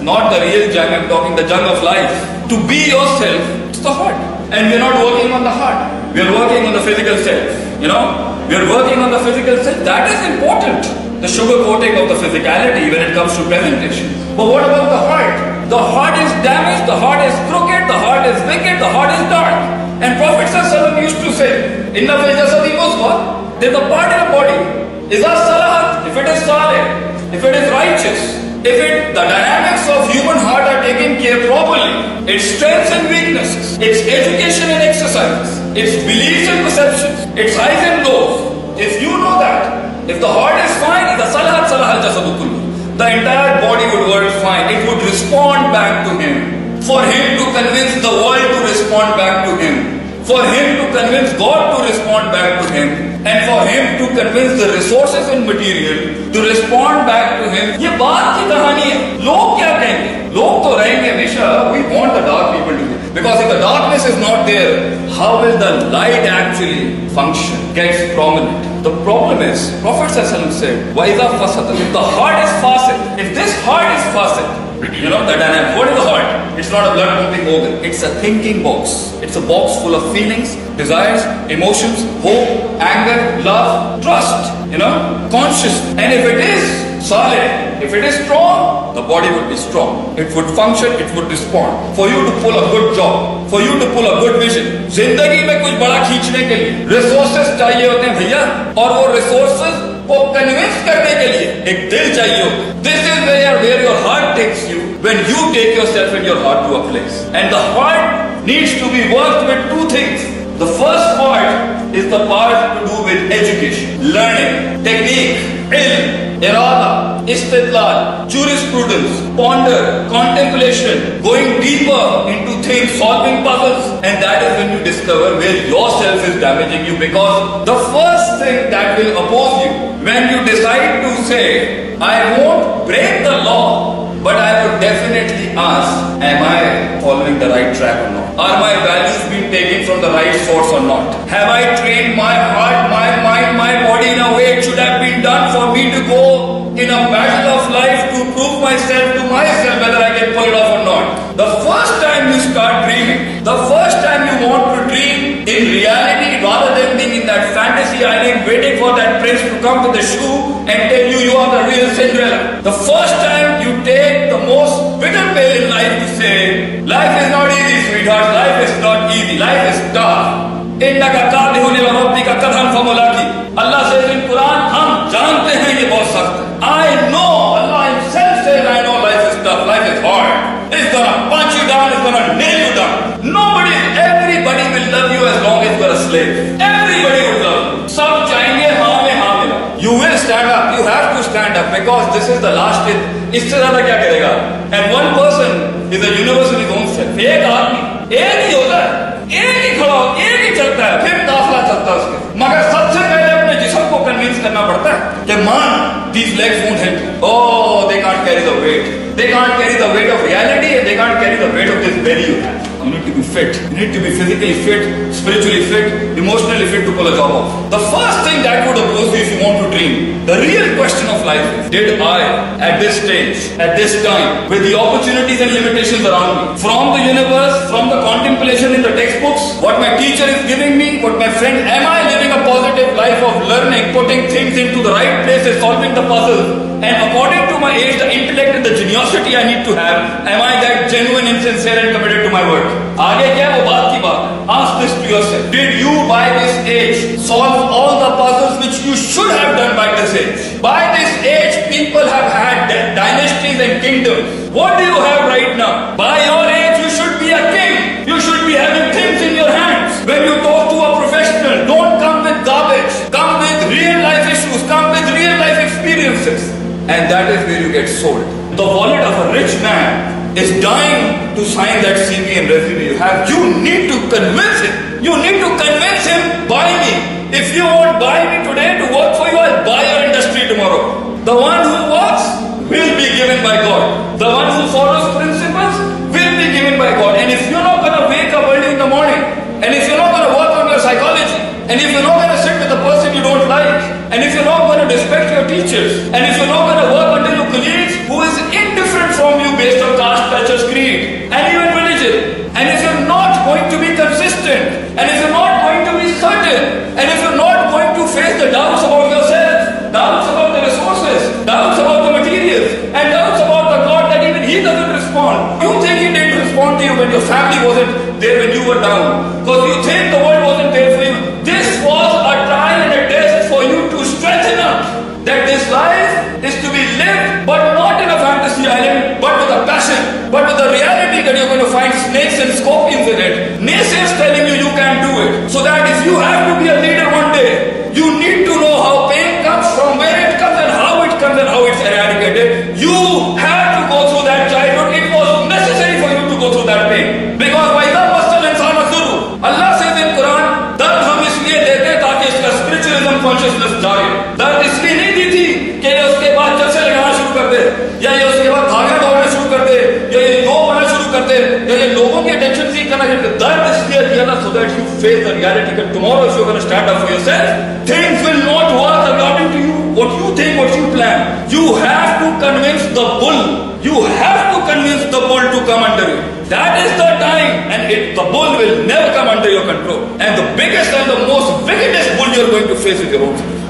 not the real jung. I'm talking the jung of life. To be yourself, it's the heart. And we're not working on the heart. We're working on the physical self. We're working on the physical self. That is important. The sugar coating of the physicality when it comes to presentation. But what about the heart? The heart is damaged, the heart is crooked, the heart is wicked, the heart is dark. And Prophet ﷺ used to say, Inna fil jasadi muzghah, there's a part in the body. Is a salahat, if it is salih, if it is righteous, the dynamics of human heart are taken care properly, its strengths and weaknesses, its education and exercise, its beliefs and perceptions, its highs and lows. If you know that, if the heart is fine, the salahat salahal jasadu kullu. The entire body would work fine. It would respond back to him. For him to convince the world to respond back to him. For him to convince God to respond back to him. And for him to convince the resources and material to respond back to him. ये बात की कहानी है. लोग क्या कहेंगे? लोग तो रहेंगे हमेशा. We want the dark people to be. Because if the darkness is not there, how will the light actually function? Gets prominent. The problem is, Prophet ﷺ said, وَإِذَا فَسَدَ, if the heart is fasid, if this heart is fasid, the dynamic. What is the heart? It's not a blood pumping organ. It's a thinking box. It's a box full of feelings, desires, emotions, hope, anger, love, trust, consciousness. And if it is solid, if it is strong, the body would be strong. It would function, it would respond. For you to pull a good job, for you to pull a good vision, जिंदगी में कुछ बड़ा खींचने के लिए resources चाहिए होते हैं भैया, और वो resources को convince करने के लिए एक दिल चाहिए होता है. This is where your heart takes you when you take yourself and your heart to a place. And the heart needs to be worked with two things. The first part is the part to do with education, learning, technique, ilm, irada, istidlal, jurisprudence, ponder, contemplation, going deeper into things, solving puzzles. And that is when you discover where yourself is damaging you. Because the first thing that will oppose you when you decide to say, I won't break the law, but I would definitely ask, am I following the right track or not? Are my values being taken from the right source or not? Have I trained my heart, my mind, my body in a way it should have been done for me to go in a battle of life to prove myself to myself whether I can pull it off or not? The first time you start dreaming, the first time you want to dream in reality rather than being in that fantasy island waiting for that prince to come with the shoe and tell you you are the real Cinderella. The first time you take the most bitter pill in life to say, life is not easy, sweetheart, life is not easy, life is tough. Allah says in Quran, हम जानते हैं ये बहुत सख्त है. I know, Allah himself says, I know life is tough, life is hard. It's gonna punch you down, it's gonna nail you down. Everybody will love you as long as you are a slave. Everybody will love you. सब चाहेंगे हाँ में हाँ मिला. You will stand up, you have to stand up because this is the last day. इससे ज़्यादा क्या करेगा? And one person is a universe in his own self. एक आदमी, एक ही होता है, एक ही खड़ा हो, एक ही चलता है, फिर काफला चलता है उसके. मगर सबसे पहले अपने जिस्म को कन्विंस करना पड़ता है कि man, these legs won't help you. Oh, they can't carry the weight. They can't carry the weight of reality and they can't carry the weight of this belly you have. You need to be fit. You need to be physically fit, spiritually fit, emotionally fit to pull a job off. The first thing that would oppose you if you want to dream, the real question of life is, did I, at this stage, at this time, with the opportunities and limitations around me, from the universe, from the contemplation in the textbooks, what my teacher is giving me, what my friend, am I living a positive life of learning, putting things into the right places, solving the puzzles? And according to my age, the intellect and the geniosity I need to have, am I that genuine and sincere and committed to my work? आगे क्या वो बात की बात? Ask this to yourself. Did you by this age solve all the puzzles which you should have done by this age? By this age, people have had dynasties and kingdoms. What do you have right now? By your age, you should be a king. You should be having things in your hands. When you talk to a professional, don't come with garbage. Come with real life issues. Come with real life experiences. And that is where you get sold. The wallet of a rich man is dying to sign that CV and resume you have. You need to convince him. You need to convince him, buy me. If you won't buy me today to work for you, I'll buy your industry tomorrow. The one who works will be given by God. The one who follows principles will be given by God. And if you're not going to wake up early in the morning, and if you're not going to work on your psychology, and if you're not going to sit with the person you don't like, and if you're not going to respect your teachers, and if you're not going to work under your colleagues who is indifferent from you based on were down. Because you think the world wasn't there for you. This was a trial and a test for you to strengthen up. That this life is to be lived, but not in a fantasy island, but with a passion, but with the reality that you're going to find snakes and scorpions in it. Naysayers telling you you can't do it. So that if you have to be a leader one day, you need to know how pain comes, from where it comes, and how it's eradicated. You have to go through that childhood. It was necessary for you to go through that pain. Because Allah says in Quran, दर्द हम इसलिए देते ताकि इसका spiritualism consciousness जागे. दर्द इसलिए नहीं दी थी कि ये उसके बाद जलसे लगाना शुरू कर दे, या ये उसके बाद भागना दौड़ना शुरू कर दे, या ये नो बनना शुरू कर दे, या ये लोगों की अटेंशन सीख करना शुरू कर दे. दर्द इसलिए दिया ना, so that you face the reality that tomorrow if you're going to stand up for yourself, things will not work according to you, what you think, what you plan. You have to convince the bull. You have to convince the bull to come under you. That is the time, and the bull will never come under your control. And the biggest and the most wickedest bull you're going to face is your own self.